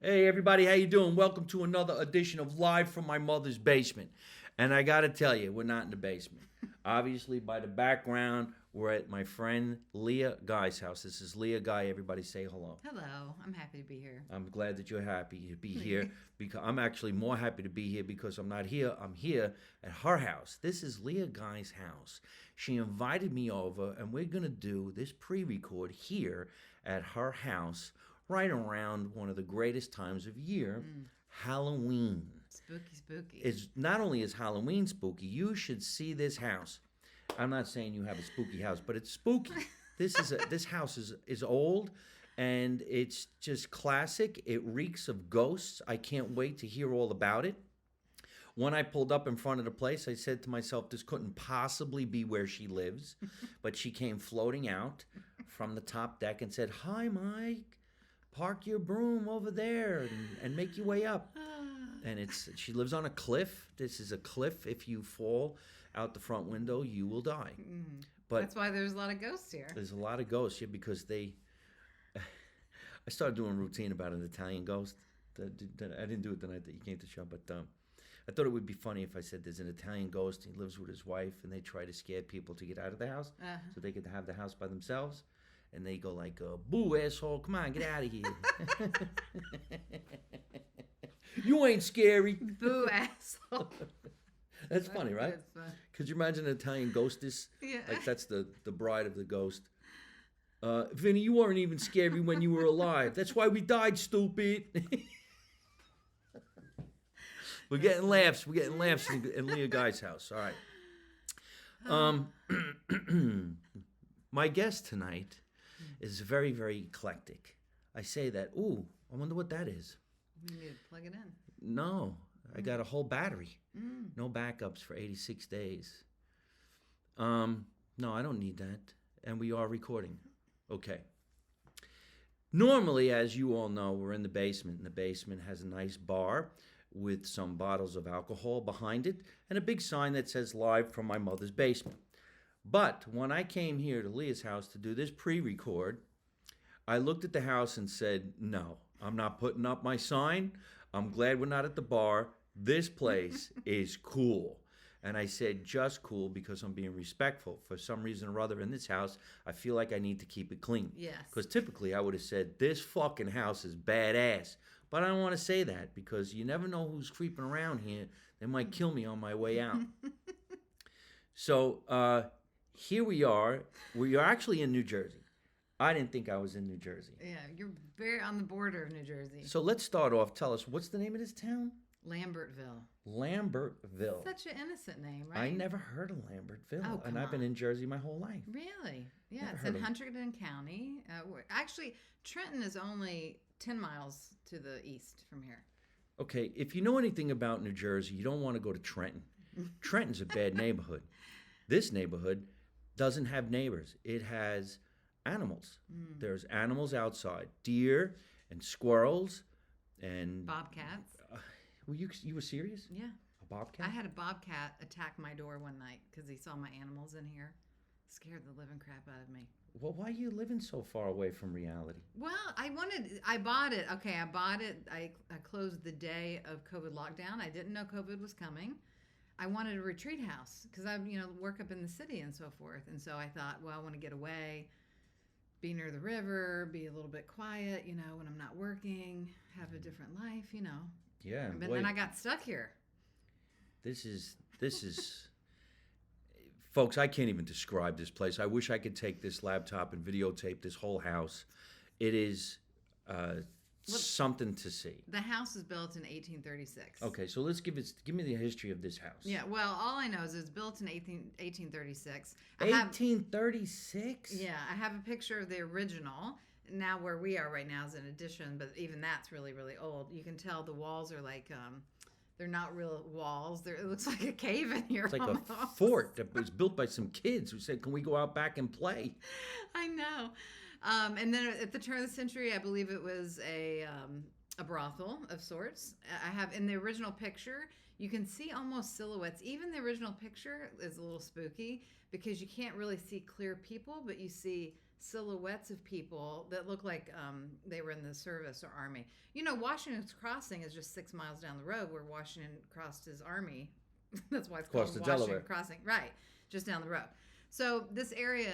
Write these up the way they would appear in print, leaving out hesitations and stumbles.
Hey everybody, how you doing? Welcome to another edition of Live from My Mother's Basement. And I got to tell you, we're not in the basement. Obviously, by the background, we're at my friend Leah Guy's house. This is Leah Guy. Everybody say hello. Hello, I'm happy to be here. I'm glad that you're happy to be here because I'm actually more happy to be here because I'm not here. I'm here at her house. This is Leah Guy's house. She invited me over, and we're going to do this pre-record here at her house right around one of the greatest times of year, Halloween. Spooky, spooky. It's not only is Halloween spooky, you should see this house. I'm not saying you have a spooky house, but it's spooky. This house is old and it's just classic. It reeks of ghosts. I can't wait to hear all about it. When I pulled up in front of the place, I said to myself, this couldn't possibly be where she lives. But she came floating out from the top deck and said, "Hi, Mike. Park your broom over there and make your way up." And she lives on a cliff. This is a cliff. If you fall out the front window, you will die. But That's why there's a lot of ghosts here. there's a lot of ghosts here because I started doing a routine about an Italian ghost. I didn't do it the night that you came to the show, but I thought it would be funny if I said there's an Italian ghost. He lives with his wife, and they try to scare people to get out of the house so they could have the house by themselves. And they go like, "Boo, asshole! Come on, get out of here! You ain't scary." Boo, asshole. That's funny, right? It's fun. Could you imagine an Italian ghostess? Yeah. Like that's the bride of the ghost. Vinny, you weren't even scary when you were alive. That's why we died, stupid. We're getting laughs. We're getting laughs in Leah Guy's house. All right. My guest tonight is very, very eclectic. I say that. Ooh, I wonder what that is. You need to plug it in. No, I got a whole battery. No backups for 86 days. No, I don't need that. And we are recording. Okay. Normally, as you all know, we're in the basement, and the basement has a nice bar with some bottles of alcohol behind it and a big sign that says "Live from My Mother's Basement." But when I came here to Leah's house to do this pre-record, I looked at the house and said, "No, I'm not putting up my sign. I'm glad we're not at the bar. This place is cool." And I said just cool because I'm being respectful. For some reason or other in this house, I feel like I need to keep it clean. Yes. Because typically I would have said, "This fucking house is badass." But I don't want to say that because you never know who's creeping around here. They might kill me on my way out. So here we are. We are actually in New Jersey. I didn't think I was in New Jersey. Yeah, you're very on the border of New Jersey. So let's start off. Tell us, what's the name of this town? Lambertville. Lambertville. Such an innocent name, right? I never heard of Lambertville, Oh, and come I've been on. in Jersey my whole life. Really? Yeah, Never it's heard in of it. Hunterdon County. Actually, Trenton is only 10 miles to the east from here. Okay, if you know anything about New Jersey, you don't want to go to Trenton. Trenton's a bad neighborhood. This neighborhood doesn't have neighbors. It has animals. There's animals outside, deer and squirrels and Bobcats. you were serious? Yeah. A bobcat? I had a bobcat attack my door one night because he saw my animals in here. Scared the living crap out of me. Well, why are you living so far away from reality? Well, I bought it. Okay, I bought it. I closed the day of COVID lockdown. I didn't know COVID was coming. I wanted a retreat house because I, work up in the city and so forth. And so I thought, well, I want to get away, be near the river, be a little bit quiet, when I'm not working, have a different life, Yeah, But boy, then I got stuck here. this is folks, I can't even describe this place. I wish I could take this laptop and videotape this whole house. It is something to see. The house was built in 1836. Okay, so let's give me the history of this house. Yeah, well, all I know is it was built in 1836. 1836? Yeah, I have a picture of the original. Now where we are right now is an addition, but even that's really, really old. You can tell the walls are like, they're not real walls. It looks like a cave in here. It's like almost. a fort that was built by some kids who said, "Can we go out back and play?" I know. And then at the turn of the century, I believe it was a brothel of sorts. I have in the original picture, you can see almost silhouettes. Even the original picture is a little spooky because you can't really see clear people, but you see silhouettes of people that look like they were in the service or army. You know, Washington's Crossing is just 6 miles down the road where Washington crossed his army. That's why it's Across called the Washington Delaware. Crossing. Right, just down the road. So this area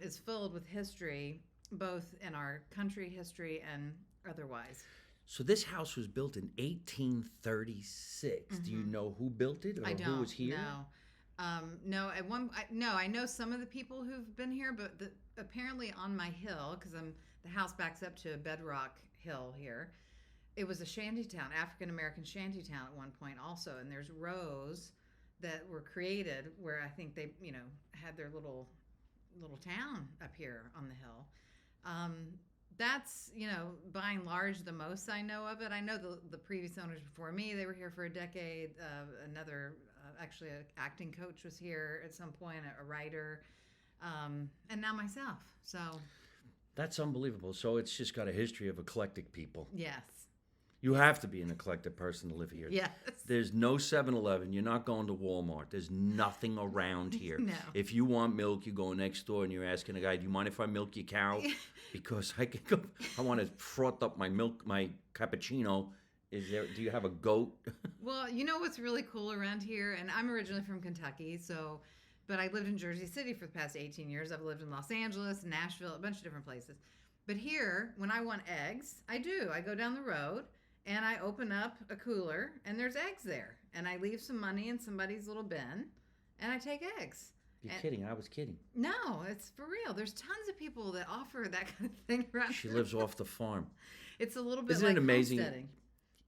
is filled with history, both in our country history and otherwise. So this house was built in 1836. Do you know who built it or I don't. who was here? No. I know some of the people who've been here, but apparently on my hill, because the house backs up to a bedrock hill here. It was a shantytown, African American shantytown at one point also, and there's rows that were created where I think they, had their little town up here on the hill. That's, by and large, the most I know of it. I know the previous owners before me, they were here for a decade. Another, actually, an acting coach was here at some point, a writer, and now myself. So That's unbelievable. So it's just got a history of eclectic people. yes. You have to be an eclectic person to live here. Yes. There's no 7-Eleven. You're not going to Walmart. There's nothing around here. No. If you want milk, you go next door and you're asking a guy, "Do you mind if I milk your cow?" Because I want to froth up my milk, my cappuccino. Do you have a goat? Well, you know what's really cool around here, and I'm originally from Kentucky, but I lived in Jersey City for the past 18 years. I've lived in Los Angeles, Nashville, a bunch of different places. But here, when I want eggs, I do. I go down the road and I open up a cooler and there's eggs there. And I leave some money in somebody's little bin and I take eggs. You're kidding. I was kidding. No, it's for real. There's tons of people that offer that kind of thing around She here. lives off the farm. It's a little bit Isn't like it amazing? homesteading.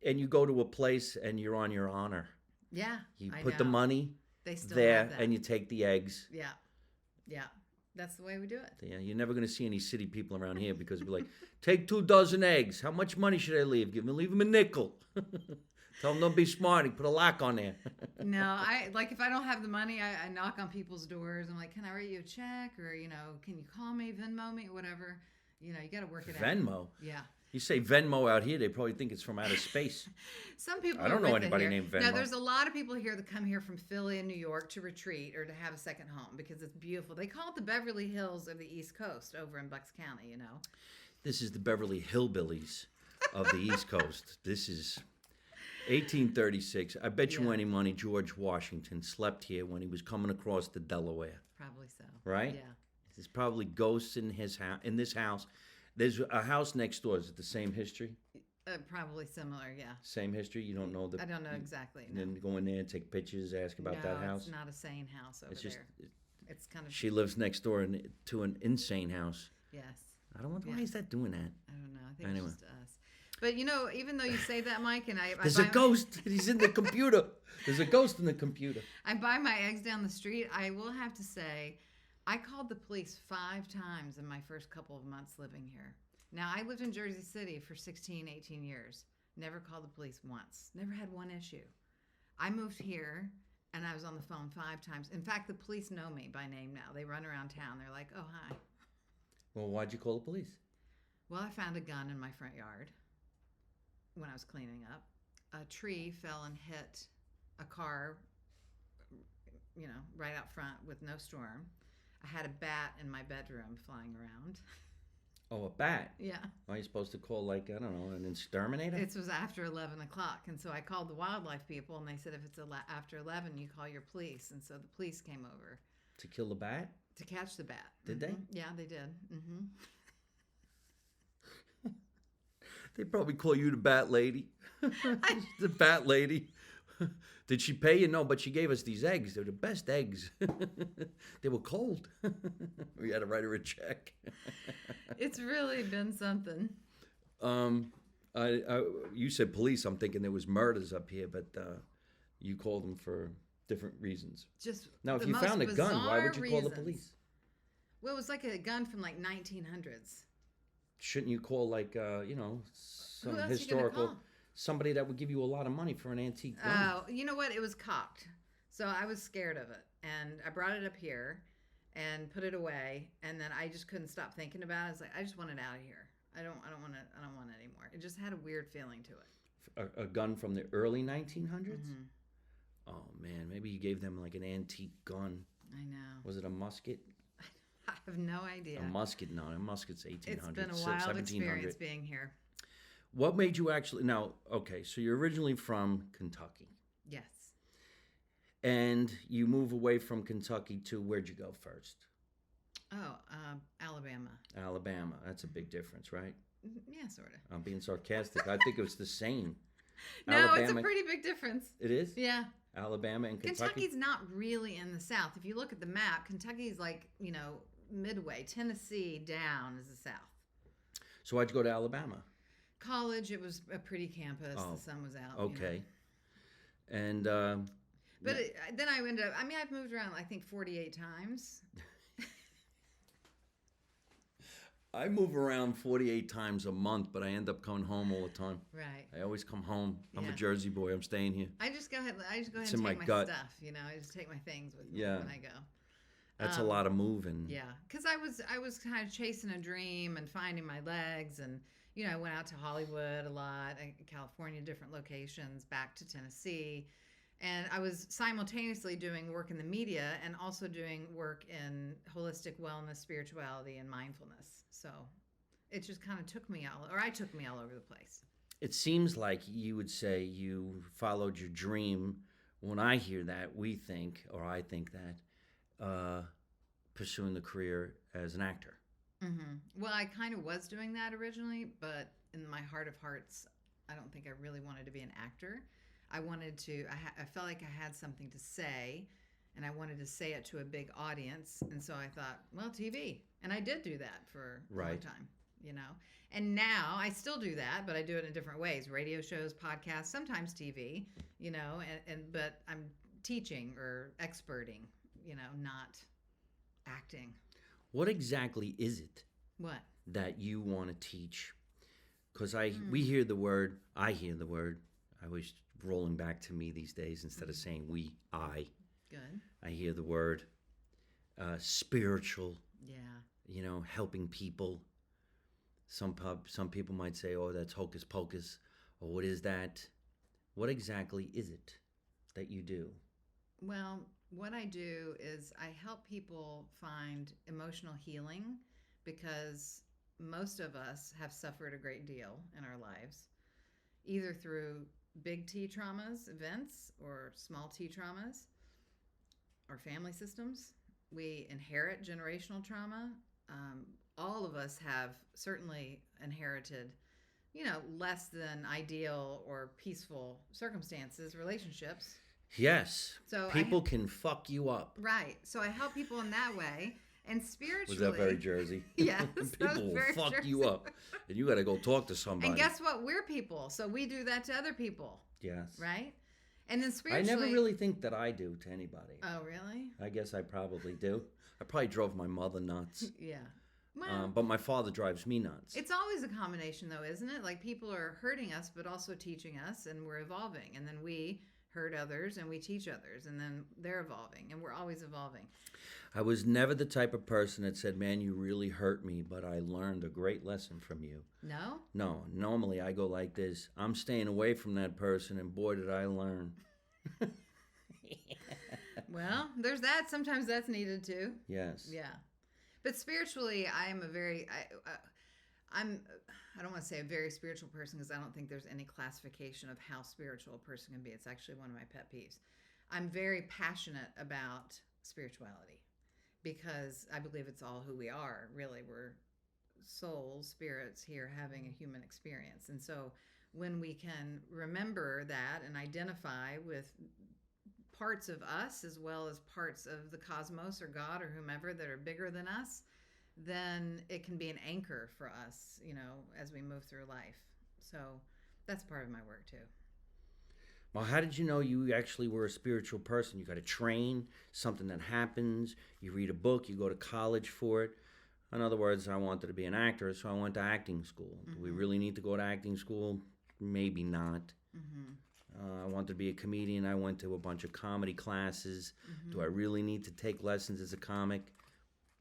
And you go to a place and you're on your honor. Yeah, You I put the know. money They still there have that. and you take the eggs. Yeah. That's the way we do it. Yeah, you're never going to see any city people around here because we're like, take 2 dozen eggs. How much money should I leave? Leave them a nickel. Tell them don't be smart. You put a lock on there. No, if I don't have the money, I knock on people's doors. I'm like, can I write you a check? Or, can you call me, Venmo me, whatever. You got to work it out. Venmo? Yeah. You say Venmo out here, they probably think it's from outer space. Some people I don't know with it anybody here. named Venmo. No, there's a lot of people here that come here from Philly and New York to retreat or to have a second home because it's beautiful. They call it the Beverly Hills of the East Coast over in Bucks County, This is the Beverly Hillbillies of the East Coast. This is 1836. I bet you Yeah. any money George Washington slept here when he was coming across the Delaware. Probably so. Right? Yeah. There's probably ghosts in this house. There's a house next door. Is it the same history? Probably similar, yeah. Same history? You don't know I don't know exactly. And then go in there and take pictures, ask about that house? It's not a sane house over It's just there. It's kind of she lives next door to an insane house. yes. I don't wonder why Yeah. is that doing that? I don't know. I think Anyway. it's just us. But even though you say that, Mike, and I There's a ghost. He's in the computer. There's a ghost in the computer. I buy my eggs down the street. I will have to say, I called the police 5 times in my first couple of months living here. Now, I lived in Jersey City for 16, 18 years. Never called the police once. Never had one issue. I moved here, and I was on the phone 5 times. In fact, the police know me by name now. They run around town. They're like, oh, hi. Well, why'd you call the police? Well, I found a gun in my front yard when I was cleaning up. A tree fell and hit a car, right out front with no storm. I had a bat in my bedroom flying around. Oh, a bat. Yeah. Are you supposed to call, I don't know, an exterminator? It was after 11 o'clock. And so I called the wildlife people, and they said if it's after 11, you call your police. And so the police came over. To kill the bat? To catch the bat. Did they? Yeah, they did. Mm-hmm. They probably call you the bat lady. The bat lady. Did she pay you? No, but she gave us these eggs. They're the best eggs. They were cold. We had to write her a check. It's really been something. You said police. I'm thinking there was murders up here, but you called them for different reasons. Just Now, if the you most found a gun, why would you call the bizarre police? reasons. Well, it was like a gun from 1900s. Shouldn't you call Who some else historical, you gonna call? somebody that would give you a lot of money for an antique gun? Oh, you know what? It was cocked. So I was scared of it. And I brought it up here and put it away. And then I just couldn't stop thinking about it. I was like, I just want it out of here. I don't want it anymore. It just had a weird feeling to it. A gun from the early 1900s? Mhm. Oh man, maybe you gave them like an antique gun. I know. Was it a musket? I have no idea. A musket, no. A musket's 1800. It's been a wild experience being here. What made you actually... Now, okay, so you're originally from Kentucky. Yes. And you move away from Kentucky to... Where'd you go first? Oh, Alabama. Alabama. That's a big difference, right? Yeah, sort of. I'm being sarcastic. I think it was the same. No, Alabama, it's a pretty big difference. It is? Yeah. Alabama and Kentucky? Kentucky's not really in the South. If you look at the map, Kentucky's like, midway. Tennessee down is the South. So why'd you go to Alabama? College, it was a pretty campus. Oh, the sun was out. Okay. And... But then I ended up... I've moved around, I think, 48 times. I move around 48 times a month, but I end up coming home all the time. Right. I always come home. I'm Yeah. a Jersey boy. I'm staying here. I just go ahead and It's take in my my gut. stuff. I just take my things with me Yeah. when I go. That's a lot of moving. Yeah, because I was kind of chasing a dream and finding my legs, and I went out to Hollywood a lot, California, different locations, back to Tennessee, and I was simultaneously doing work in the media and also doing work in holistic wellness, spirituality, and mindfulness. So it just kind of I took me all over the place. It seems like you would say you followed your dream. When I hear that, I think that pursuing the career as an actor. Mm-hmm. Well, I kind of was doing that originally, but in my heart of hearts, I don't think I really wanted to be an actor. I wanted to, I felt like I had something to say, and I wanted to say it to a big audience. And so I thought, well, TV. And I did do that for a long time, And now I still do that, but I do it in different ways. Radio shows, podcasts, sometimes TV, but I'm teaching or experting, not acting. What exactly is it What? that you want to teach? Because I hear the word, I always rolling back to me these days instead of saying we, I. Good. I hear the word spiritual, Yeah. Helping people. Some people might say, oh, that's hocus pocus, or what is that? What exactly is it that you do? Well, what I do is I help people find emotional healing, because most of us have suffered a great deal in our lives, either through big T traumas, events, or small T traumas, our family systems. We inherit generational trauma. All of us have certainly inherited, less than ideal or peaceful circumstances, relationships. Yes. So people can fuck you up. Right. So I help people in that way. And spiritually... Was that very Jersey? Yes. People will fuck Jersey. you up. And you got to go talk to somebody. And guess what? We're people. So we do that to other people. Yes. Right? And then spiritually... I never really think that I do to anybody. Oh, really? I guess I probably do. I probably drove my mother nuts. Yeah. Well, but my father drives me nuts. It's always a combination, though, isn't it? Like, people are hurting us, but also teaching us, and we're evolving. And then we hurt others, and we teach others, and then they're evolving, and we're always evolving. I was never the type of person that said, man, you really hurt me, but I learned a great lesson from you. No? No. Normally, I go like this. I'm staying away from that person, and boy, did I learn. Well, there's that. Sometimes that's needed, too. Yes. Yeah. But spiritually, I am I don't want to say a very spiritual person, because I don't think there's any classification of how spiritual a person can be. It's actually one of my pet peeves. I'm very passionate about spirituality, because I believe it's all who we are. Really, we're souls, spirits here having a human experience. And so when we can remember that and identify with parts of us as well as parts of the cosmos or God or whomever that are bigger than us, then it can be an anchor for us, as we move through life. So that's part of my work too. Well, how did you know you actually were a spiritual person? You got to train, something that happens, you read a book, you go to college for it. In other words, I wanted to be an actor, so I went to acting school. Mm-hmm. Do we really need to go to acting school? Maybe not. Mm-hmm. I wanted to be a comedian. I went to a bunch of comedy classes. Mm-hmm. Do I really need to take lessons as a comic?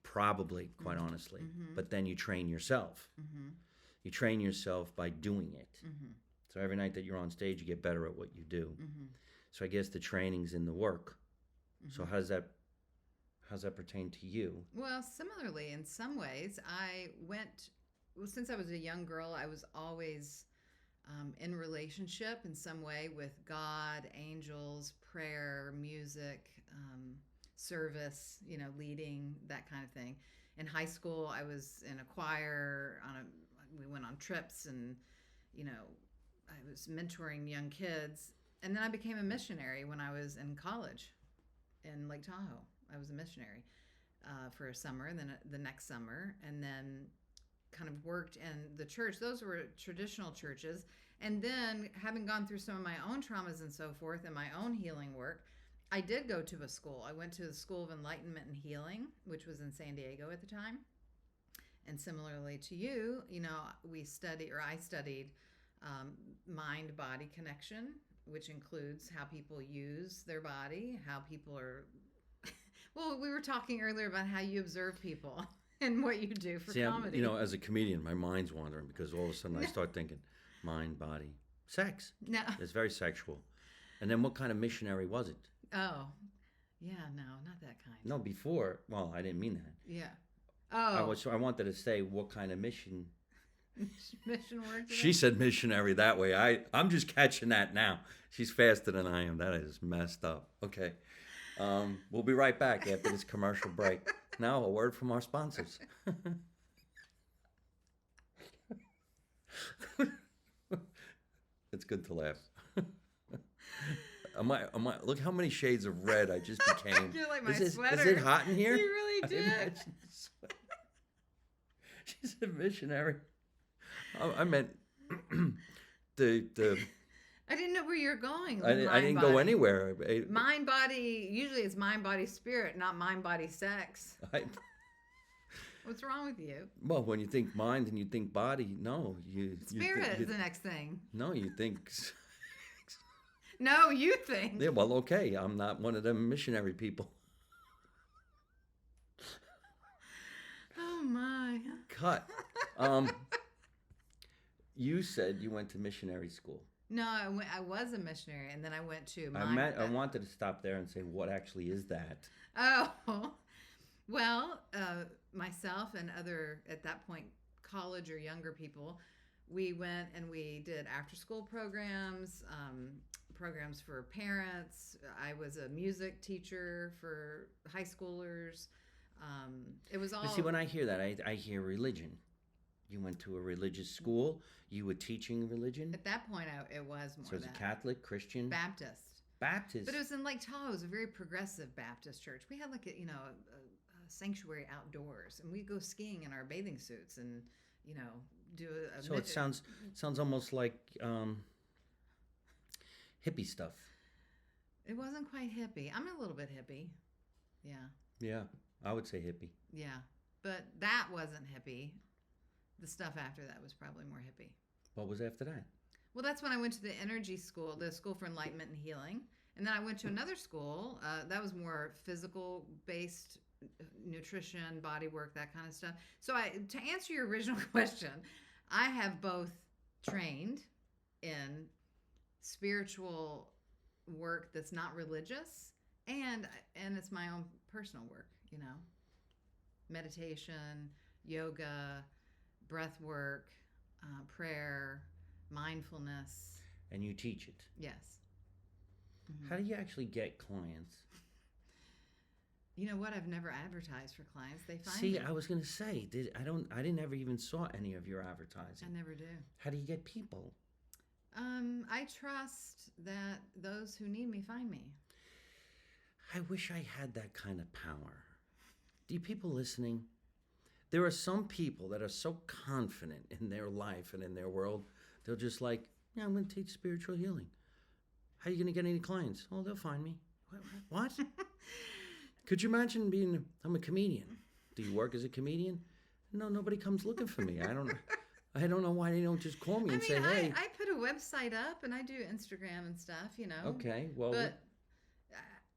Probably, quite honestly. Mm-hmm. But then you train yourself. Mm-hmm. You train yourself by doing it. Mm-hmm. So every night that you're on stage, you get better at what you do. Mm-hmm. So I guess the training's in the work. Mm-hmm. So How's that pertain to you? Well, similarly, in some ways, since I was a young girl, I was always in relationship in some way with God, angels, prayer, music, service, leading, that kind of thing. In high school, I was in a choir. We went on trips, and I was mentoring young kids. And then I became a missionary when I was in college in Lake Tahoe. I was a missionary for a summer, and then the next summer, and then kind of worked in the church. Those were traditional churches. And then, having gone through some of my own traumas and so forth and my own healing work, I did go to a school. I went to the School of Enlightenment and Healing, which was in San Diego at the time. And similarly to you, I studied mind-body connection, which includes how people use their body, how people are... Well, we were talking earlier about how you observe people and what you do for comedy. As a comedian, my mind's wandering because all of a sudden I start thinking, mind, body, sex. No. It's very sexual. And then what kind of missionary was it? Oh, yeah, no, not that kind. No, before. Well, I didn't mean that. Yeah. Oh. I wanted to say what kind of mission. Mission work. She said missionary that way. I'm just catching that now. She's faster than I am. That is messed up. Okay. We'll be right back after this commercial break. Now, a word from our sponsors. It's good to laugh. Look how many shades of red I just became. You're like my sweater. Is it hot in here? You really did. She's a missionary. I meant the. I didn't know where you're going. I didn't go anywhere. Mind, body. Usually it's mind, body, spirit, not mind, body, sex. What's wrong with you? Well, when you think mind and you think body, no, spirit is the next thing. No, you think. No, you think. Yeah, well, okay. I'm not one of them missionary people. Oh my. Cut. You said you went to missionary school. No, I was a missionary, and then I went to. I wanted to stop there and say, what actually is that? Oh, well, myself and other, at that point, college or younger people, we went and we did after-school programs, programs for parents. I was a music teacher for high schoolers. It was all. But see, when I hear that, I hear religion. You went to a religious school. You were teaching religion. At that point, it was more. So it's a Catholic, Christian, Baptist. But it was in Lake Tahoe. It was a very progressive Baptist church. We had like a sanctuary outdoors, and we'd go skiing in our bathing suits, and do a. So it sounds almost like hippie stuff. It wasn't quite hippie. I'm a little bit hippie. Yeah. Yeah, I would say hippie. Yeah, but that wasn't hippie. The stuff after that was probably more hippie. What was after that? Well, that's when I went to the energy school, the School for Enlightenment and Healing. And then I went to another school that was more physical-based nutrition, body work, that kind of stuff. So to answer your original question, I have both trained in spiritual work that's not religious, and it's my own personal work, meditation, yoga, breath work, prayer, mindfulness. And you teach it. Yes. Mm-hmm. How do you actually get clients? You know what? I've never advertised for clients. They find me. me. I was going to say, I didn't ever even saw any of your advertising. I never do. How do you get people? I trust that those who need me find me. I wish I had that kind of power. Do you people listening? There are some people that are so confident in their life and in their world, they're just like, yeah, I'm going to teach spiritual healing. How are you going to get any clients? Oh, they'll find me. What? Could you imagine I'm a comedian. Do you work as a comedian? No, nobody comes looking for me. I don't know why they don't just call me and say, hey. I put a website up and I do Instagram and stuff, Okay, well. But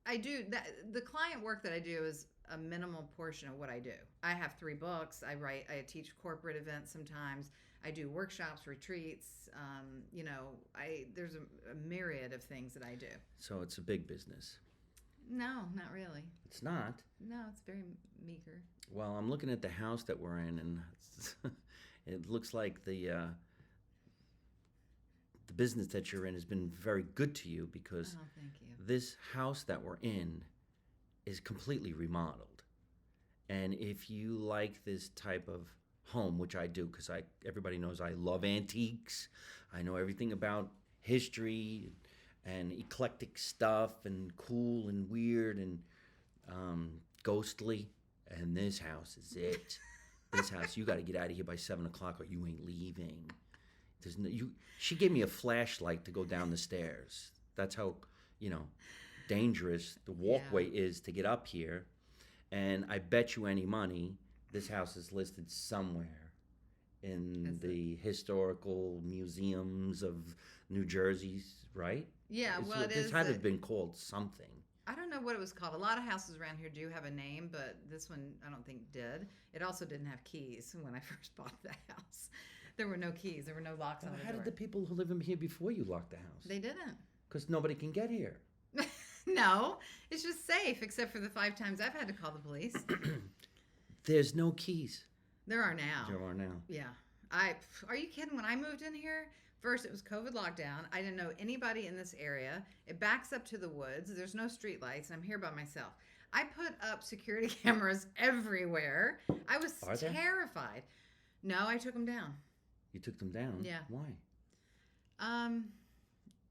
I do, the client work that I do is a minimal portion of what I do. I have 3 books. I teach corporate events sometimes. I do workshops, retreats. There's a myriad of things that I do. So it's a big business. No, not really. It's not. No, it's very meager. Well, I'm looking at the house that we're in, and it looks like the business that you're in has been very good to you because Oh, thank you. this house that we're in is completely remodeled. And if you like this type of home, which I do, because everybody knows I love antiques, I know everything about history and eclectic stuff and cool and weird and ghostly. And this house is it. This house, you got to get out of here by 7 o'clock, or you ain't leaving. There's no, you. She gave me a flashlight to go down the stairs. That's how, dangerous the walkway is to get up here. And I bet you any money, this house is listed somewhere in the historical museums of New Jersey, right? Yeah, well, it This is. had to have been called something. I don't know what it was called. A lot of houses around here do have a name, but this one I don't think did. It also didn't have keys when I first bought the house. There were no keys. There were no locks on the How door. did the people who live in here before you lock the house? They didn't. Because nobody can get here. No, it's just safe, except for the 5 times I've had to call the police. There's no keys. There are now. There are now. Yeah. Are you kidding? When I moved in here, first it was COVID lockdown. I didn't know anybody in this area. It backs up to the woods. There's no street lights, and I'm here by myself. I put up security cameras everywhere. I was Are there? terrified. No, I took them down. You took them down? Yeah. Why?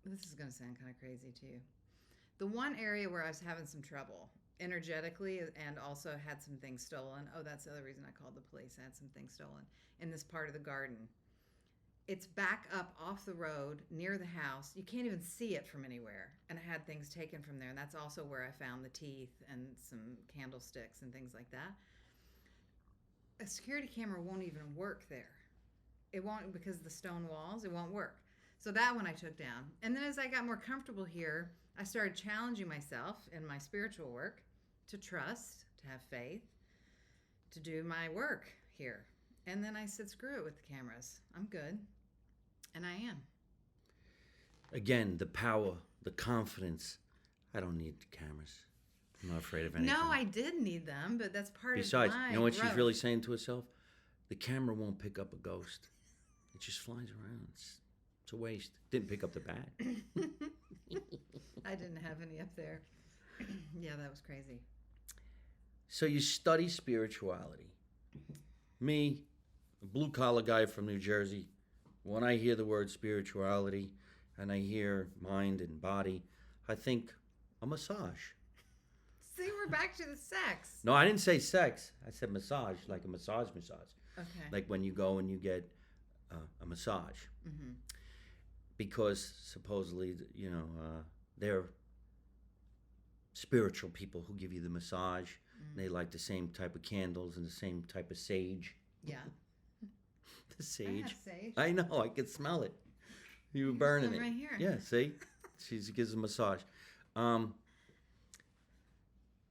This is going to sound kind of crazy to you. The one area where I was having some trouble energetically and also had some things stolen. Oh, that's the other reason I called the police. I had some things stolen in this part of the garden. It's back up off the road near the house. You can't even see it from anywhere. And I had things taken from there. And that's also where I found the teeth and some candlesticks and things like that. A security camera won't even work there. It won't, because of the stone walls, it won't work. So that one I took down. And then as I got more comfortable here, I started challenging myself in my spiritual work to trust, to have faith, to do my work here. And then I said, screw it with the cameras. I'm good. And I am. Again, the power, the confidence. I don't need cameras. I'm not afraid of anything. No, I did need them, but that's part Besides, of my you know what she's growth. really saying to herself? The camera won't pick up a ghost. It just flies around. It's a waste. Didn't pick up the bat. I didn't have any up there. Yeah, that was crazy. So you study spirituality. Me, a blue-collar guy from New Jersey, when I hear the word spirituality and I hear mind and body, I think a massage. See, we're back to the sex. No, I didn't say sex. I said massage, like a massage. Okay. Like when you go and you get a massage. Mm-hmm. Because supposedly, they're spiritual people who give you the massage. They like the same type of candles and the same type of sage. Yeah. The I sage. have sage. I know, I could smell it. You were burning some it. right here. Yeah, see? She gives a massage.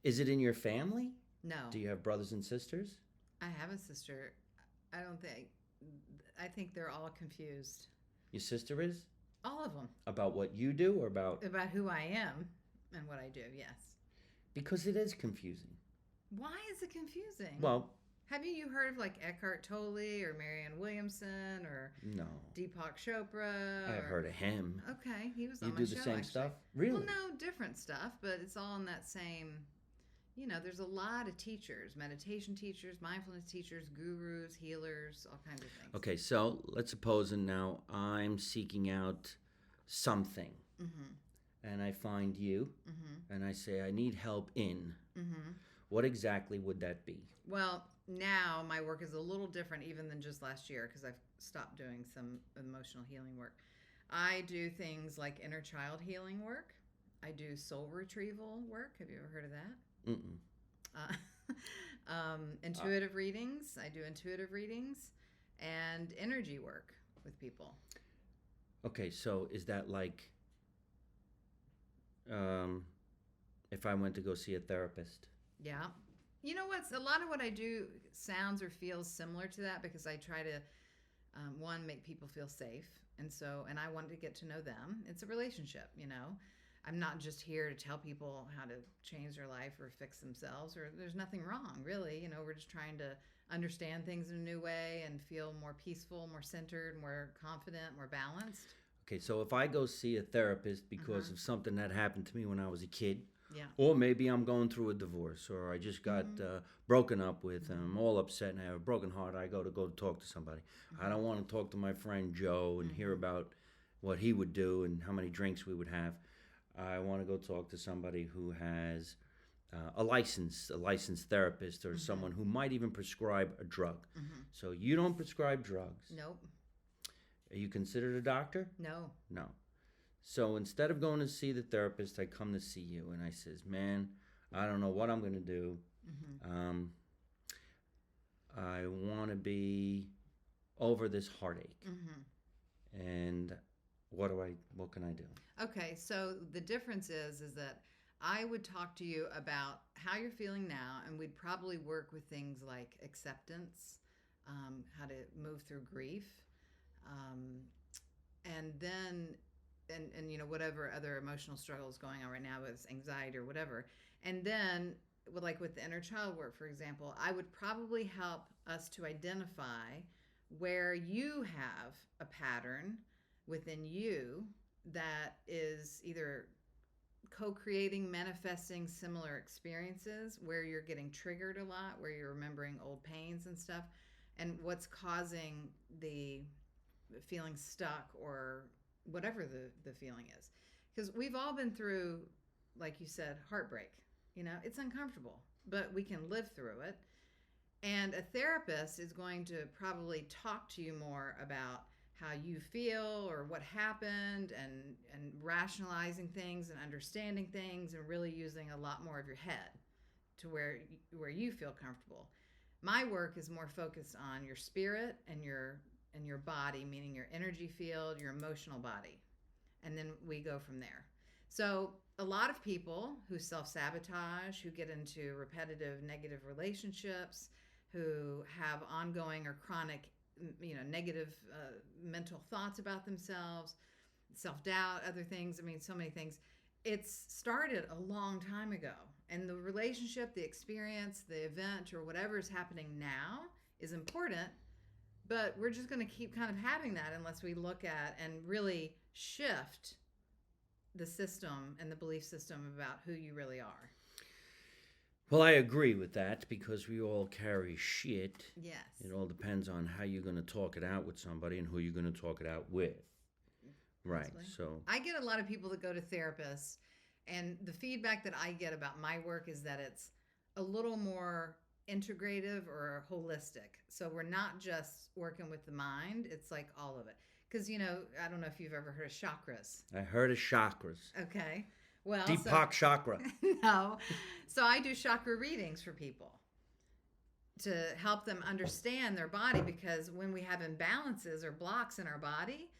Is it in your family? No. Do you have brothers and sisters? I have a sister. I think they're all confused. Your sister is? All of them. About what you do or about... About who I am and what I do, yes. Because it is confusing. Why is it confusing? Well... Have you heard of like Eckhart Tolle or Marianne Williamson or No. Deepak Chopra? I've heard of him. Okay, he was on You my do show, the same actually. stuff? Really? Well, no, different stuff, but it's all in that same... there's a lot of teachers, meditation teachers, mindfulness teachers, gurus, healers, all kinds of things. Okay, so let's suppose and now I'm seeking out something. Mm-hmm. And I find you, Mm-hmm. and I say, I need help in. Mm-hmm. What exactly would that be? Well, now my work is a little different even than just last year because I've stopped doing some emotional healing work. I do things like inner child healing work. I do soul retrieval work. Have you ever heard of that? Intuitive readings. I do intuitive readings and energy work with people. Okay, so is that like if I went to go see a therapist? Yeah. You know what's a lot of what I do sounds or feels similar to that because I try to one, make people feel safe, and I wanted to get to know them. It's a relationship, I'm not just here to tell people how to change their life or fix themselves, or there's nothing wrong, really. We're just trying to understand things in a new way and feel more peaceful, more centered, more confident, more balanced. Okay, so if I go see a therapist because Uh-huh. of something that happened to me when I was a kid, Yeah. or maybe I'm going through a divorce, or I just got broken up with, and I'm all upset and I have a broken heart, I go to talk to somebody. I don't want to talk to my friend Joe and hear about what he would do and how many drinks we would have. I want to go talk to somebody who has a licensed therapist, or someone who might even prescribe a drug. So you don't prescribe drugs. Nope. Are you considered a doctor? No. No. So instead of going to see the therapist, I come to see you, and I says, "Man, I don't know what I'm going to do. I want to be over this heartache, and what can I do?" Okay, so the difference is that I would talk to you about how you're feeling now, and we'd probably work with things like acceptance, how to move through grief, and then whatever other emotional struggles going on right now, with anxiety or whatever. And then with the inner child work, for example, I would probably help us to identify where you have a pattern within you that is either co-creating, manifesting similar experiences, where you're getting triggered a lot, where you're remembering old pains and stuff, and what's causing the feeling stuck, or whatever the feeling is. Because we've all been through, like you said, heartbreak. It's uncomfortable, but we can live through it. And a therapist is going to probably talk to you more about how you feel or what happened, and rationalizing things and understanding things, and really using a lot more of your head to where you feel comfortable. My work is more focused on your spirit and your body, meaning your energy field, your emotional body. And then we go from there. So a lot of people who self-sabotage, who get into repetitive negative relationships, who have ongoing or chronic negative mental thoughts about themselves, self-doubt, other things, so many things. It's started a long time ago. And the relationship, the experience, the event, or whatever is happening now is important, but we're just going to keep kind of having that unless we look at and really shift the system and the belief system about who you really are. Well, I agree with that, because we all carry shit. Yes. It all depends on how you're going to talk it out with somebody and who you're going to talk it out with. Right. Possibly. So I get a lot of people that go to therapists, and the feedback that I get about my work is that it's a little more integrative or holistic. So we're not just working with the mind, it's like all of it. Because, I don't know if you've ever heard of chakras. I heard of chakras. Okay. Well, Deepak chakra. No. So I do chakra readings for people to help them understand their body, because when we have imbalances or blocks in our body,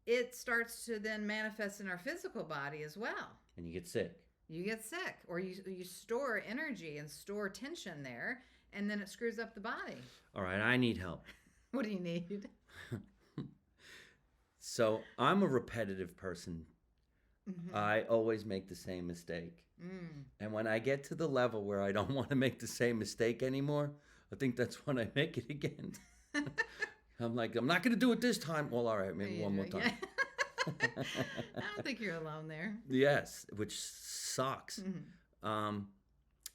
it starts to then manifest in our physical body as well. And you get sick. You get sick, or you store energy and store tension there, and then it screws up the body. All right, I need help. What do you need? So I'm a repetitive person. I always make the same mistake. And when I get to the level where I don't want to make the same mistake anymore, I think that's when I make it again. I'm like, I'm not going to do it this time. Well, all right, maybe one more time. Yeah. I don't think you're alone there. Yes, which sucks. And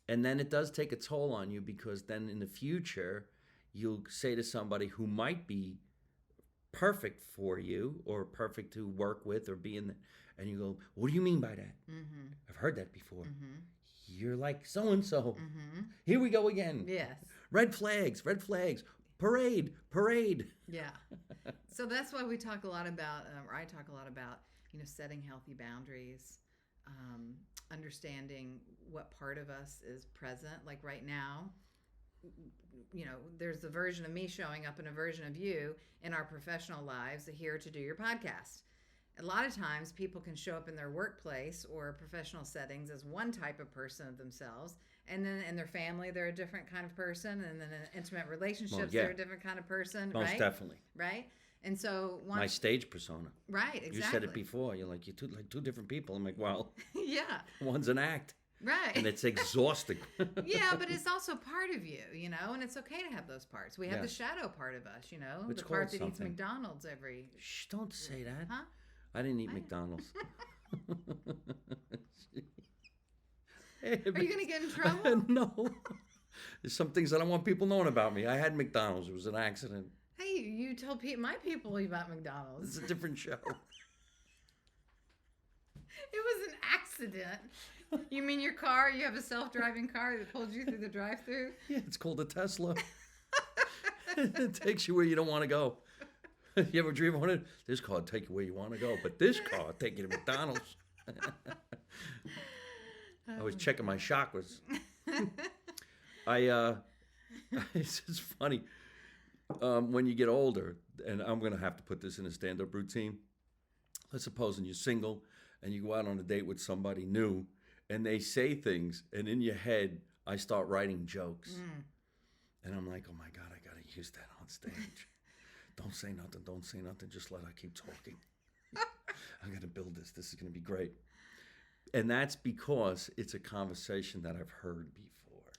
then it does take a toll on you, because then in the future, you'll say to somebody who might be perfect for you or perfect to work with or be in the, and you go, what do you mean by that? I've heard that before. You're like so-and-so. Here we go again. Yes. Red flags. Parade. Yeah. So that's why we talk a lot about, or I talk a lot about, setting healthy boundaries, understanding what part of us is present. Like right now, there's a version of me showing up and a version of you in our professional lives here to do your podcast. A lot of times people can show up in their workplace or professional settings as one type of person of themselves, and then in their family they're a different kind of person, and then in intimate relationships they're a different kind of person. Most right? definitely. Right? And so My stage persona. right, exactly. You said it before. You're like, you're two different people. I'm like, well, Yeah, one's an act. right. And it's exhausting. Yeah, but it's also part of you, and it's okay to have those parts. We have the Yes. shadow part of us, It's the part called that eats something. McDonald's every. Shh, don't say that. Huh? I didn't eat I- McDonald's. Are you gonna get in trouble? No. There's some things I don't want people knowing about me. I had McDonald's. It was an accident. Hey, you told my people about McDonald's. It's a different show. It was an accident. You mean your car? You have a self-driving car that pulled you through the drive-through? Yeah, it's called a Tesla. It takes you where you don't want to go. You ever drive on it? This car will take you where you want to go, but this car will take you to McDonald's. I was checking my chakras. It's just funny. When you get older, and I'm going to have to put this in a stand-up routine. Let's suppose you're single and you go out on a date with somebody new and they say things, and in your head, I start writing jokes. And I'm like, oh my God, I got to use that on stage. Don't say nothing. Just let her keep talking. I'm going to build this. This is going to be great. And that's because it's a conversation that I've heard before.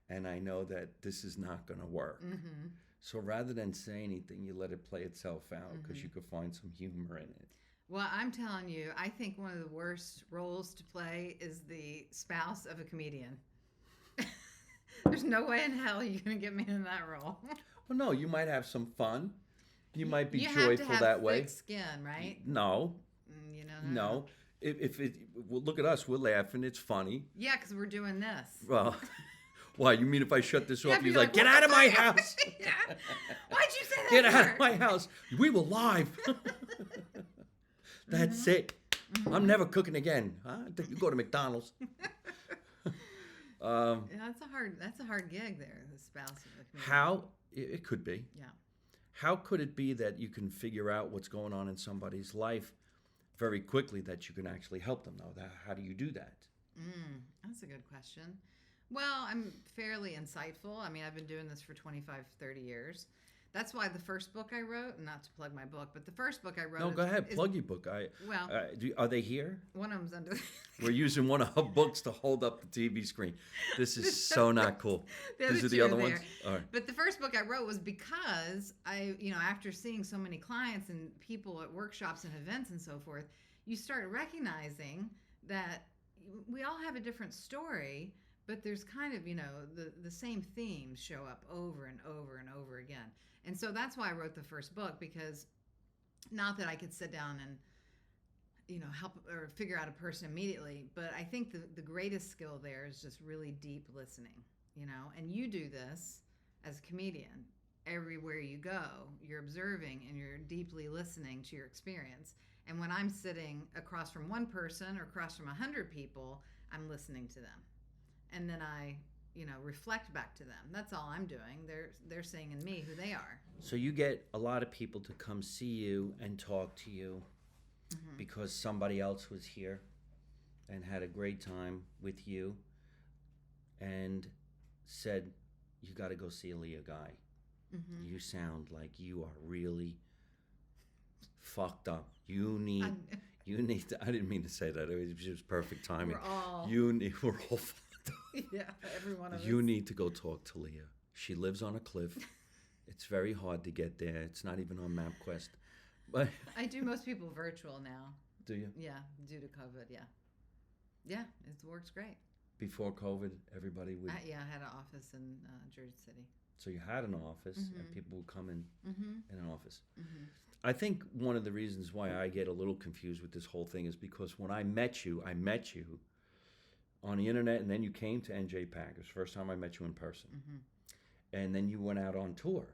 And I know that this is not going to work. Mm-hmm. So rather than say anything, you let it play itself out because you could find some humor in it. Well, I'm telling you, I think one of the worst roles to play is the spouse of a comedian. There's no way in hell you're going to get me in that role. Well, no, you might have some fun. You might be you joyful have to have that way. thick skin, right? No, No. If it, well, look at us, we're laughing. It's funny. Yeah, because we're doing this. Well, why? You mean if I shut this Yeah, off, be you're like, get "What out the of my fuck?" house. Yeah. Why'd you say that? Get out for? of my house. We were live. That's it. I'm never cooking again. Huh? You go to McDonald's. Yeah, that's a hard gig there, the spouse of the comedian. How? It could be. Yeah. How could it be that you can figure out what's going on in somebody's life very quickly that you can actually help them, though? How do you do that? That's a good question. Well, I'm fairly insightful. I mean, I've been doing this for 25, 30 years. That's why the first book I wrote, not to plug my book, but the first book I wrote. No, go ahead. Plug your book. Well, Are they here? one of them's under. We're using one of our books to hold up the TV screen. This is so not cool. These are the two other there. ones? All right. But the first book I wrote was because after seeing so many clients and people at workshops and events and so forth, you start recognizing that we all have a different story, but there's kind of, the same themes show up over and over and over again. And so that's why I wrote the first book, because not that I could sit down and, help or figure out a person immediately, but I think the greatest skill there is just really deep listening, and you do this as a comedian. Everywhere you go, you're observing and you're deeply listening to your experience. And when I'm sitting across from one person or across from 100 people, I'm listening to them. And then I, reflect back to them. That's all I'm doing. They're seeing in me who they are. So you get a lot of people to come see you and talk to you because somebody else was here and had a great time with you and said, you got to go see a Leah guy. You sound like you are really fucked up. You need to, I didn't mean to say that. It was just perfect timing. We're all fucked up. Yeah, every one of us. You need to go talk to Leah. She lives on a cliff. It's very hard to get there. It's not even on MapQuest. But I do most people virtual now. Do you? Yeah, due to COVID, yeah. Yeah, it works great. Before COVID, everybody would... I had an office in Jersey City. So you had an office, and people would come in an office. Mm-hmm. I think one of the reasons why I get a little confused with this whole thing is because when I met you on the internet, and then you came to NJ Packers. First time I met you in person, and then you went out on tour.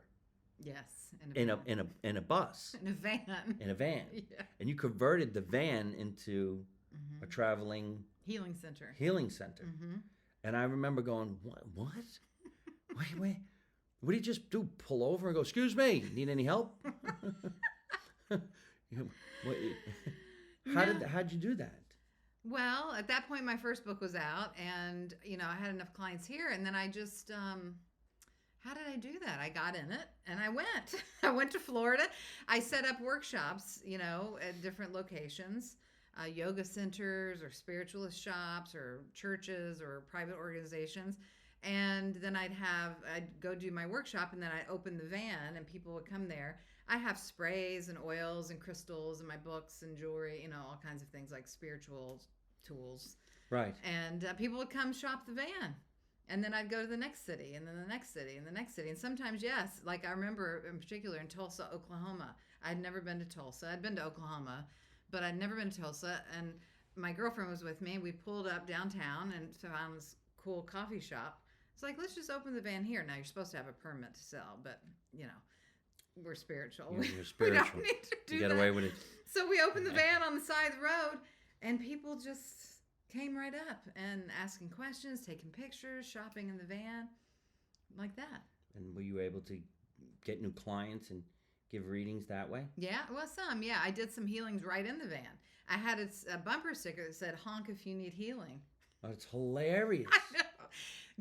Yes, in a bus, in a van, yeah. And you converted the van into a traveling healing center. And I remember going, what? Wait. What do you just do? Pull over and go, excuse me, need any help? How'd you do that? Well, at that point, my first book was out, and I had enough clients here, and then I just how did I do that? I got in it and I went. I went to Florida. I set up workshops, at different locations, yoga centers or spiritualist shops or churches or private organizations. And then I'd go do my workshop, and then I'd open the van and people would come there. I have sprays and oils and crystals and my books and jewelry, all kinds of things like spiritual tools. Right. And people would come shop the van. And then I'd go to the next city, and then the next city, and the next city. And sometimes, yes, like I remember in particular in Tulsa, Oklahoma. I'd never been to Tulsa. I'd been to Oklahoma, but I'd never been to Tulsa. And my girlfriend was with me. We pulled up downtown and found this cool coffee shop. It's like, let's just open the van here. Now, you're supposed to have a permit to sell, but, we're spiritual. Yeah, you're We spiritual. don't need to do You get that. away with it. So we opened the van on the side of the road, and people just came right up and asking questions, taking pictures, shopping in the van, like that. And were you able to get new clients and give readings that way? Yeah, well, some. Yeah, I did some healings right in the van. I had a bumper sticker that said, honk if you need healing. Oh, it's hilarious. I know.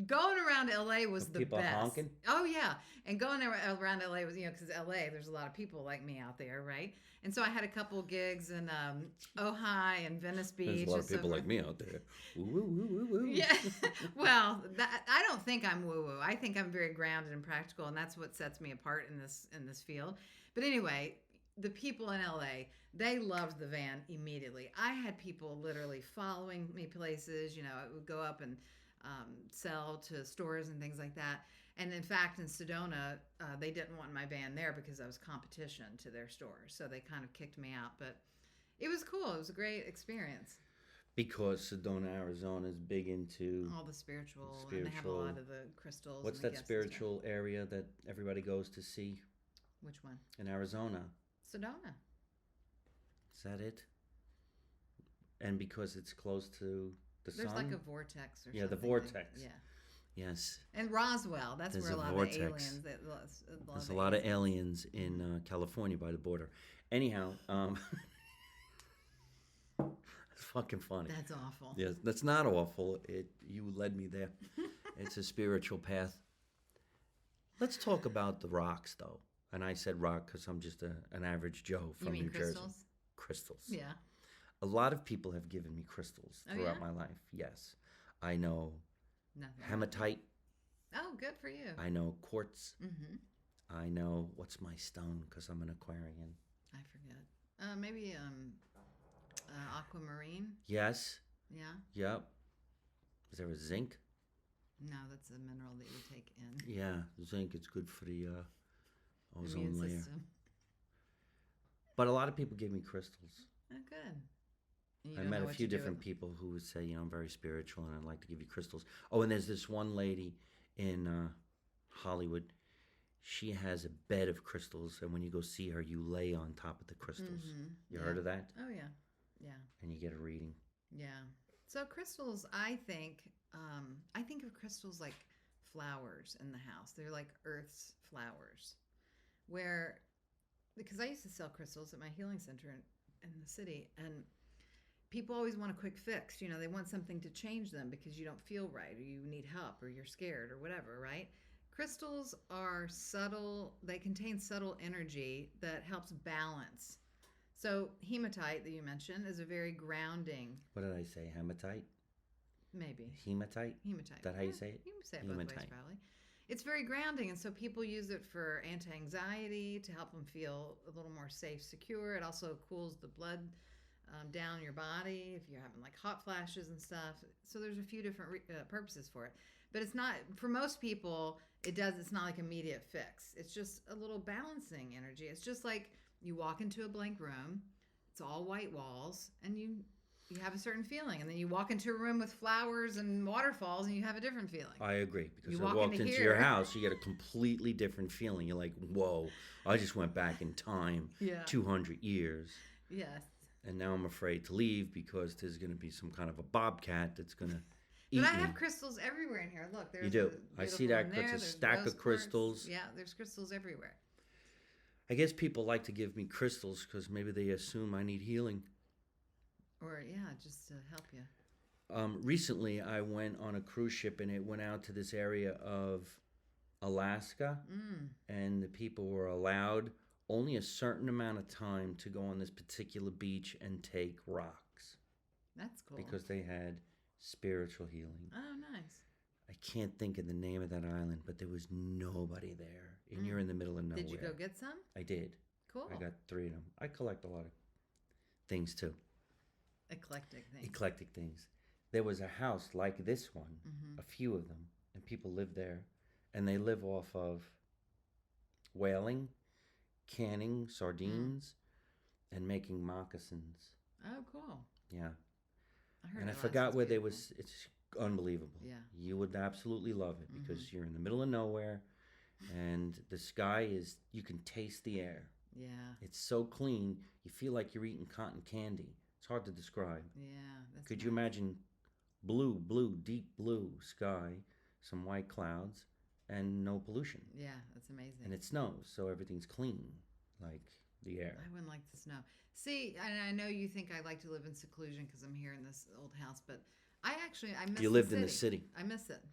Going around LA was the people best. honking? Oh, yeah. And going around LA was, because LA, there's a lot of people like me out there, right? And so I had a couple gigs in Ojai and Venice Beach. There's a lot of people like me out there. Woo, woo, woo, woo, woo. Yeah. Well, I don't think I'm woo-woo. I think I'm very grounded and practical, and that's what sets me apart in this field. But anyway, the people in LA, they loved the van immediately. I had people literally following me places. I would go up and sell to stores and things like that. And in fact, in Sedona, they didn't want my van there because I was competition to their stores. So they kind of kicked me out. But it was cool. It was a great experience. Because Sedona, Arizona is big into All the spiritual. And they have a lot of the crystals. What's and the that gifts and spiritual area that everybody goes to see stuff. Which one? in Arizona? Sedona. Is that it? And because it's close to the There's sun? like a vortex or something. Yeah, the vortex. Yeah. Yes. And Roswell, that's There's where a a lot vortex. of aliens. There's a lot of aliens in California by the border. Anyhow, it's fucking funny. That's awful. Yes, that's not awful. You led me there. It's a spiritual path. Let's talk about the rocks, though. And I said rock because I'm just an average Joe from You mean New crystals? Jersey. Crystals. Yeah. A lot of people have given me crystals Oh, throughout yeah? my life. Yes. I know Nothing. hematite. Oh, good for you. I know quartz. Mm-hmm. I know what's my stone because I'm an Aquarian. I forget. Maybe aquamarine. Yes. Yeah. Yep. Is there a zinc? No, that's a mineral that you take in. Yeah, zinc. It's good for the ozone Immune layer. system. But a lot of people give me crystals. Oh, good. And you I don't met know a what few to do different with- people who would say, I'm very spiritual and I'd like to give you crystals. Oh, and there's this one lady in Hollywood. She has a bed of crystals, and when you go see her, you lay on top of the crystals. Mhm. You Yeah. heard of that? Oh, yeah. Yeah. And you get a reading. Yeah. So crystals, I think of crystals like flowers in the house. They're like Earth's flowers. Because I used to sell crystals at my healing center in the city, and people always want a quick fix. They want something to change them because you don't feel right, or you need help, or you're scared, or whatever, right? Crystals are subtle. They contain subtle energy that helps balance. So hematite that you mentioned is a very grounding, What did I say? Hematite? maybe. Hematite? Hematite. Is that how you say it? You can say it both ways, Hematite. probably. It's very grounding, and so people use it for anti-anxiety to help them feel a little more safe, secure. It also cools the blood down your body if you're having like hot flashes and stuff. So there's a few different purposes for it. But it's not, for most people, it's not like immediate fix. It's just a little balancing energy. It's just like you walk into a blank room, it's all white walls, and you have a certain feeling. And then you walk into a room with flowers and waterfalls, and you have a different feeling. I agree. Because You I walk walked into into your here. house, you get a completely different feeling. You're like, whoa, I just went back in time Yeah. 200 years. Yes. And now I'm afraid to leave because there's going to be some kind of a bobcat that's going to eat But I me. have crystals everywhere in here. Look, there's You do. a I see beautiful that. one That's a there. stack There's of rose quartz. crystals. Yeah, there's crystals everywhere. I guess people like to give me crystals because maybe they assume I need healing. Or, yeah, just to help you. Recently, I went on a cruise ship and it went out to this area of Alaska, and the people were allowed only a certain amount of time to go on this particular beach and take rocks That's cool. because they had spiritual healing. Oh, nice. I can't think of the name of that island, but there was nobody there, and you're in the middle of nowhere. Did you go get some? I did. Cool. I got 3 of them. I collect a lot of things too. Eclectic things. Eclectic things. There was a house like this one, a few of them, and people live there, and they live off of whaling, canning sardines, and making moccasins. Oh, cool. Yeah. I heard And I Alaska's forgot where they beautiful. was. It's unbelievable. Yeah. You would absolutely love it because you're in the middle of nowhere, and the sky is. You can taste the air. Yeah. It's so clean. You feel like you're eating cotton candy. It's hard to describe. Yeah. That's Could you nice. imagine blue, deep blue sky, some white clouds, and no pollution? Yeah, that's amazing. And it snows, so everything's clean, like the air. I wouldn't like the snow. See, and I know you think I like to live in seclusion because I'm here in this old house, but I miss You lived in the city. I miss it.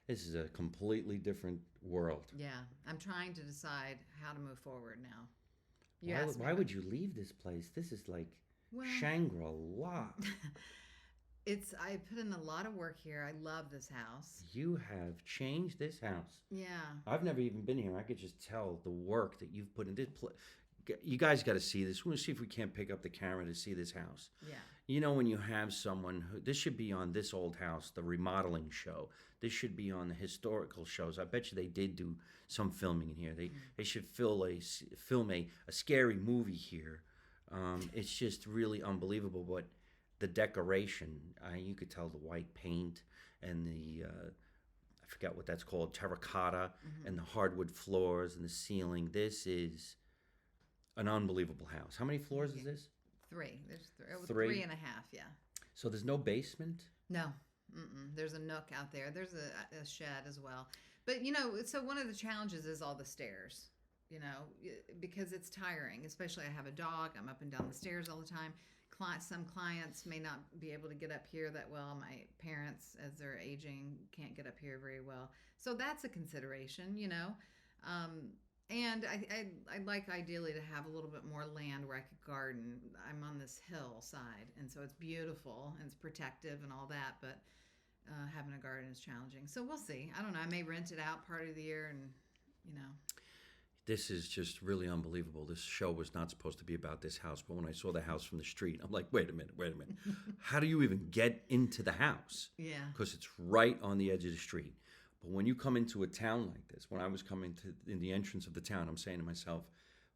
This is a completely different world. Yeah, I'm trying to decide how to move forward now. Why would you leave this place? This is like Well, Shangri-La. I put in a lot of work here. I love this house. You have changed this house. Yeah. I've never even been here. I could just tell the work that you've put in this. You guys got to see this. We're going to see if we can't pick up the camera to see this house. Yeah. You know, when you have someone who, this should be on This Old House, the remodeling show. This should be on the historical shows. I bet you they did do some filming in here. They should film a scary movie here. It's just really unbelievable. But the decoration, you could tell the white paint and the I forgot what that's called, terracotta, and the hardwood floors and the ceiling. This is an unbelievable house. How many floors is this? 3. There's 3. Three? 3 and a half, yeah. So there's no basement? No. There's a nook out there. There's a shed as well. But, so one of the challenges is all the stairs, because it's tiring. Especially I have a dog. I'm up and down the stairs all the time. Some clients may not be able to get up here that well. My parents, as they're aging, can't get up here very well. So that's a consideration, and I'd like ideally to have a little bit more land where I could garden. I'm on this hillside, and so it's beautiful and it's protective and all that, but having a garden is challenging. So we'll see. I don't know. I may rent it out part of the year and, This is just really unbelievable. This show was not supposed to be about this house, but when I saw the house from the street, I'm like, wait a minute. How do you even get into the house? Yeah. Because it's right on the edge of the street. But when you come into a town like this, when I was coming in the entrance of the town, I'm saying to myself,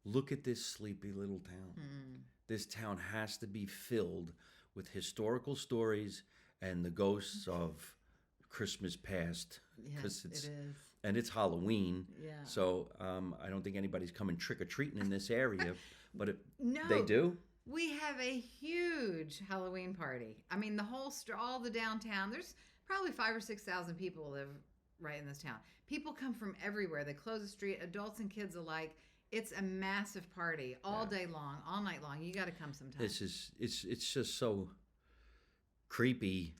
look at this sleepy little town. This town has to be filled with historical stories and the ghosts of Christmas past. Yes, it is. And it's Halloween. Yeah. So I don't think anybody's coming trick-or-treating in this area. But No. they do? We have a huge Halloween party. I mean, all the downtown, there's probably 5,000 or 6,000 people live right in this town. People come from everywhere. They close the street, adults and kids alike. It's a massive party all day long, all night long. You got to come sometime. It's just so creepy,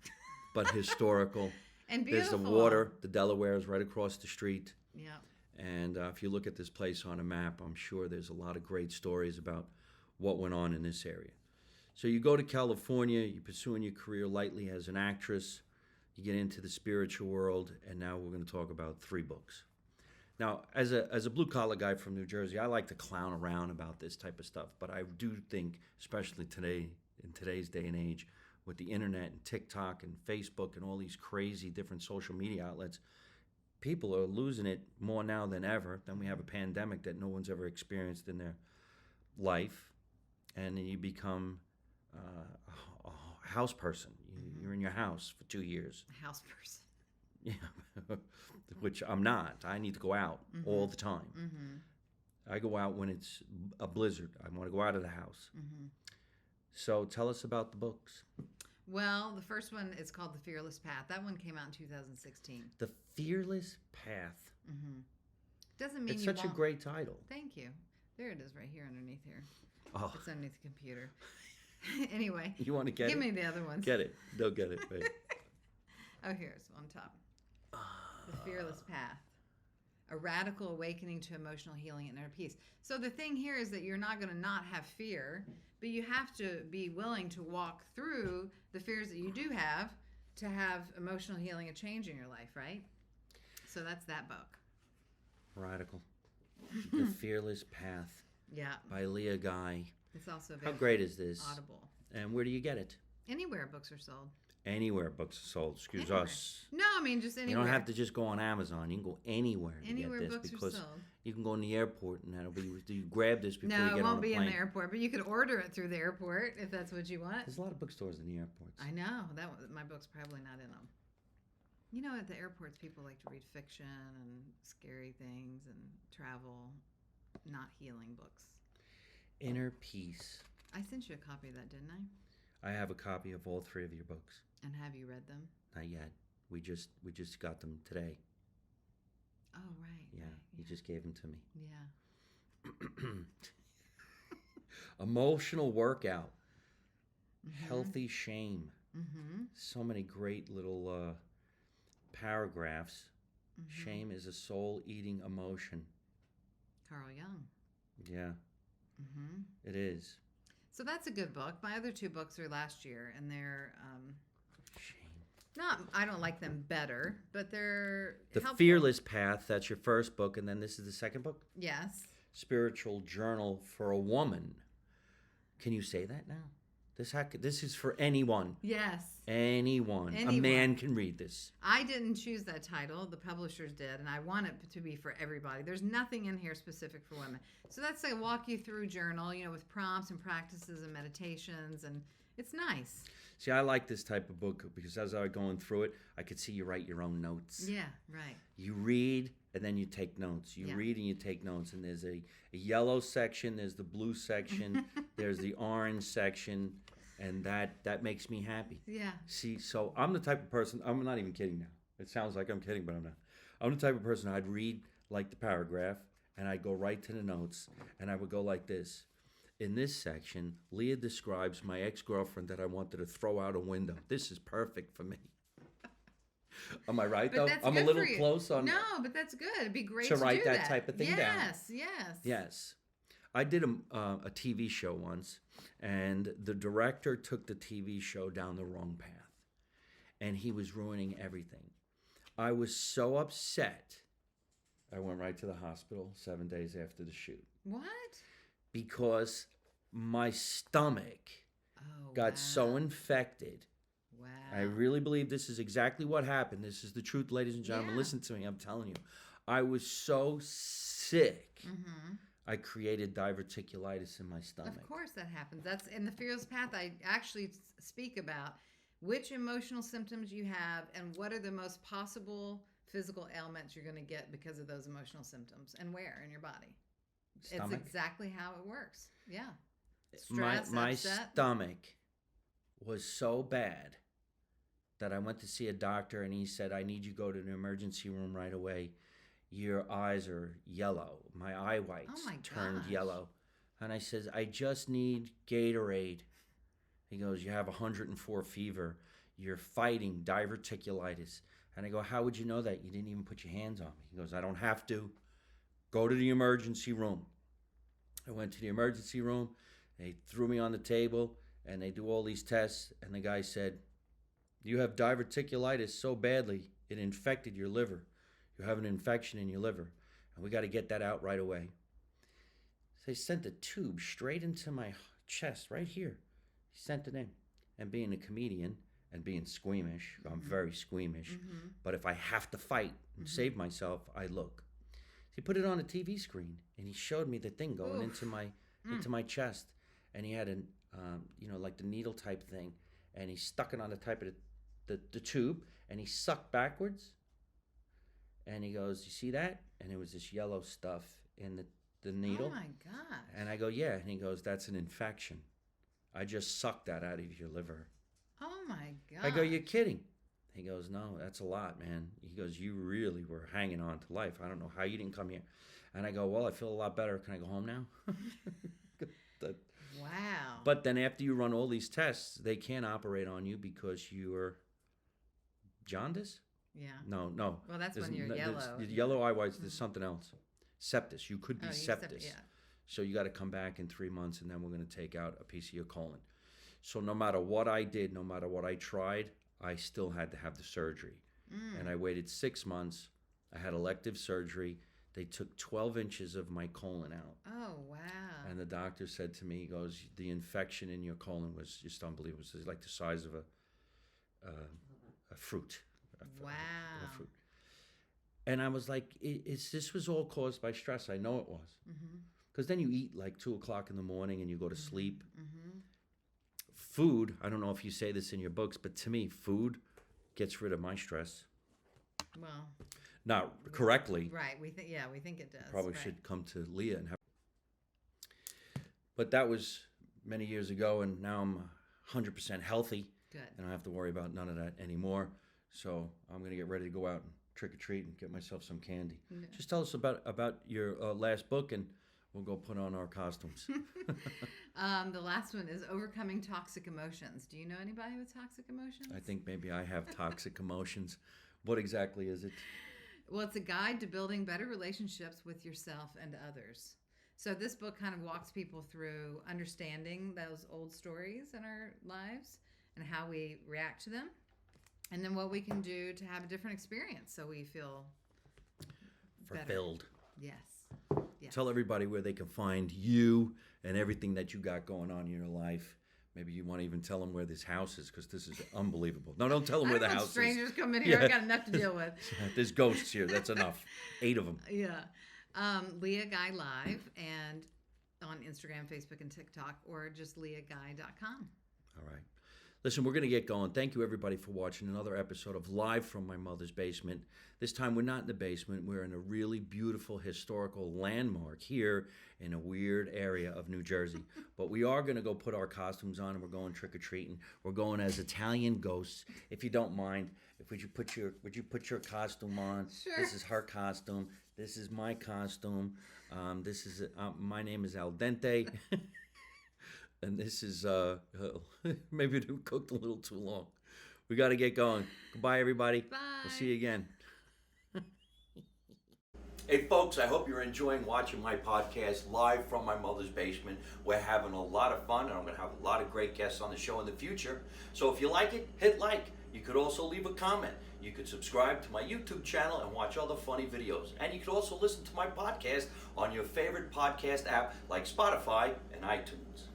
but historical. And beautiful. There's the water. The Delaware is right across the street. Yeah. And if you look at this place on a map, I'm sure there's a lot of great stories about what went on in this area. So you go to California, you're pursuing your career lightly as an actress, you get into the spiritual world, and now we're going to talk about 3 books. Now, as a blue-collar guy from New Jersey, I like to clown around about this type of stuff, but I do think, especially today, in today's day and age, with the internet and TikTok and Facebook and all these crazy different social media outlets, people are losing it more now than ever. Then we have a pandemic that no one's ever experienced in their life, and then you become a house person. You're in your house for 2 years. A house person. Yeah, which I'm not. I need to go out all the time. I go out when it's a blizzard. I want to go out of the house. So tell us about the books. Well, the first one is called The Fearless Path. That one came out in 2016. The Fearless Path. Doesn't mean It's you such a won't. great title. Thank you. There it is right here underneath here. Oh, It's underneath the computer. Anyway, you want to get give it? me the other ones. Get it. They'll get it. Wait. Oh, here's on top. The Fearless Path. A Radical Awakening to Emotional Healing and Inner Peace. So the thing here is that you're not going to not have fear, but you have to be willing to walk through the fears that you do have to have emotional healing and change in your life, right? So that's that book. Radical. The Fearless Path Yeah. by Leah Guy. It's also How great is this? Audible. And where do you get it? Anywhere books are sold. Anywhere books are sold. Excuse Anywhere. us. No, I mean just anywhere. You don't have to just go on Amazon. You can go anywhere to Anywhere get this books because are sold. you can go in the airport and that'll be you grab this before No, you get it on won't a be plane. in the airport, but you could order it through the airport if that's what you want. There's a lot of bookstores in the airports. I know my book's probably not in them. You know, at the airports, people like to read fiction and scary things and travel, not healing books. Inner Peace. I sent you a copy of that, didn't I? I have a copy of all 3 of your books. And have you read them? Not yet. We just got them today. Oh, right. Yeah, right, you just gave them to me. Yeah. Emotional workout. Mm-hmm. Healthy shame. Mm-hmm. So many great little paragraphs. Mm-hmm. Shame is a soul-eating emotion. Carl Jung. Yeah, Mm-hmm. it is. So that's a good book. My other 2 books are last year, and they're Shame. not. I don't like them better, but they're The helpful. Fearless Path, that's your first book, and then this is the second book? Yes. Spiritual Journal for a Woman. Can you say that now? This is for anyone. Yes. Anyone. A Anyone. man can read this. I didn't choose that title. The publishers did, and I want it to be for everybody. There's nothing in here specific for women. So that's a walk you through journal, with prompts and practices and meditations, and it's nice. See, I like this type of book because as I was going through it, I could see you write your own notes. Yeah, right. You read and then you take notes. You Yeah. read and you take notes. And there's a yellow section, there's the blue section, there's the orange section, and that makes me happy. Yeah. See, so I'm the type of person, I'm not even kidding now. It sounds like I'm kidding, but I'm not. I'm the type of person I'd read like the paragraph and I'd go right to the notes and I would go like this. In this section, Leah describes my ex-girlfriend that I wanted to throw out a window. This is perfect for me. Am I right, But though? that's I'm a good little for you. close on No, but that's good. It'd be great to to write do that type of thing down. Yes, yes. Yes. I did a TV show once, and the director took the TV show down the wrong path, and he was ruining everything. I was so upset. I went right to the hospital 7 days after the shoot What? because my stomach Oh, got wow. so infected. Wow. I really believe this is exactly what happened. This is the truth, ladies and gentlemen. Yeah. Listen to me. I'm telling you. I was so sick. Mm-hmm. I created diverticulitis in my stomach. Of course that happens. That's in the Fearless Path. I actually speak about which emotional symptoms you have and what are the most possible physical ailments you're going to get because of those emotional symptoms and where in your body. Stomach. It's exactly how it works. Yeah. my Stress, my upset. stomach was so bad that I went to see a doctor and he said, I need you to go to the emergency room right away. Your eyes are yellow. My eye whites Oh my turned gosh. yellow. And I says, I just need Gatorade. He goes, you have 104 fever. You're fighting diverticulitis. And I go, how would you know that? You didn't even put your hands on me. He goes, I don't have to. Go to the emergency room. I went to the emergency room. They threw me on the table and they do all these tests. And the guy said, you have diverticulitis so badly, it infected your liver. You have an infection in your liver. And we got to get that out right away. So they sent a tube straight into my chest right here. He sent it in. And being a comedian and being squeamish, I'm very squeamish. Mm-hmm. But if I have to fight and save myself, I look. He put it on a TV screen and he showed me the thing going Oof. into my chest. And he had an like the needle type thing, and he stuck it on the type of the tube, and he sucked backwards. And he goes, "You see that?" And it was this yellow stuff in the needle. Oh my gosh. And I go, "Yeah." And he goes, "That's an infection. I just sucked that out of your liver." Oh my gosh. I go, "You're kidding." He goes, "No, that's a lot, man." He goes, "You really were hanging on to life. I don't know how you didn't come here." And I go, "Well, I feel a lot better. Can I go home now?" Wow. But then after you run all these tests, they can't operate on you because you're jaundice. Yeah. No. Well, that's There's when you're there's yellow. yellow eye whites. There's something else. Septis. You could be Oh, septis. yeah. So you got to come back in 3 months, and then we're going to take out a piece of your colon. So no matter what I did, no matter what I tried, I still had to have the surgery. And I waited 6 months. I had elective surgery. They took 12 inches of my colon out. Oh, wow. And the doctor said to me, he goes, the infection in your colon was just unbelievable. It was like the size of a fruit. Wow. A fruit. And I was like, this was all caused by stress. I know it was. Because then you eat like 2 o'clock in the morning and you go to sleep. Food, I don't know if you say this in your books, but to me, food gets rid of my stress. Well, not correctly. Right. We think it does. Probably right. should come to Leah and have. But that was many years ago, and now I'm 100% healthy. Good. And I don't have to worry about none of that anymore. So I'm going to get ready to go out and trick or treat and get myself some candy. Yeah. Just tell us about your last book, and we'll go put on our costumes. The last one is Overcoming Toxic Emotions. Do you know anybody with toxic emotions? I think maybe I have toxic emotions. What exactly is it? Well, it's a guide to building better relationships with yourself and others. So this book kind of walks people through understanding those old stories in our lives and how we react to them, and then what we can do to have a different experience so we feel fulfilled. Yes. Tell everybody where they can find you and everything that you got going on in your life. Maybe you want to even tell them where this house is, because this is unbelievable. No, don't tell them where the house strangers is. come in here. I got enough to deal with. There's ghosts here. That's enough. 8 of them. Yeah. Leah Guy Live, and on Instagram, Facebook, and TikTok, or just leahguy.com. All right. Listen, we're going to get going. Thank you, everybody, for watching another episode of Live from My Mother's Basement. This time, we're not in the basement. We're in a really beautiful historical landmark here in a weird area of New Jersey. But we are going to go put our costumes on, and we're going trick-or-treating. We're going as Italian ghosts. If you don't mind, would you put your costume on? Sure. This is her costume. This is my costume. My name is Al Dente. And this is, maybe it cooked a little too long. We got to get going. Goodbye, everybody. Bye. We'll see you again. Hey, folks, I hope you're enjoying watching my podcast live from my mother's basement. We're having a lot of fun, and I'm going to have a lot of great guests on the show in the future. So if you like it, hit like. You could also leave a comment. You could subscribe to my YouTube channel and watch other funny videos. And you could also listen to my podcast on your favorite podcast app like Spotify and iTunes.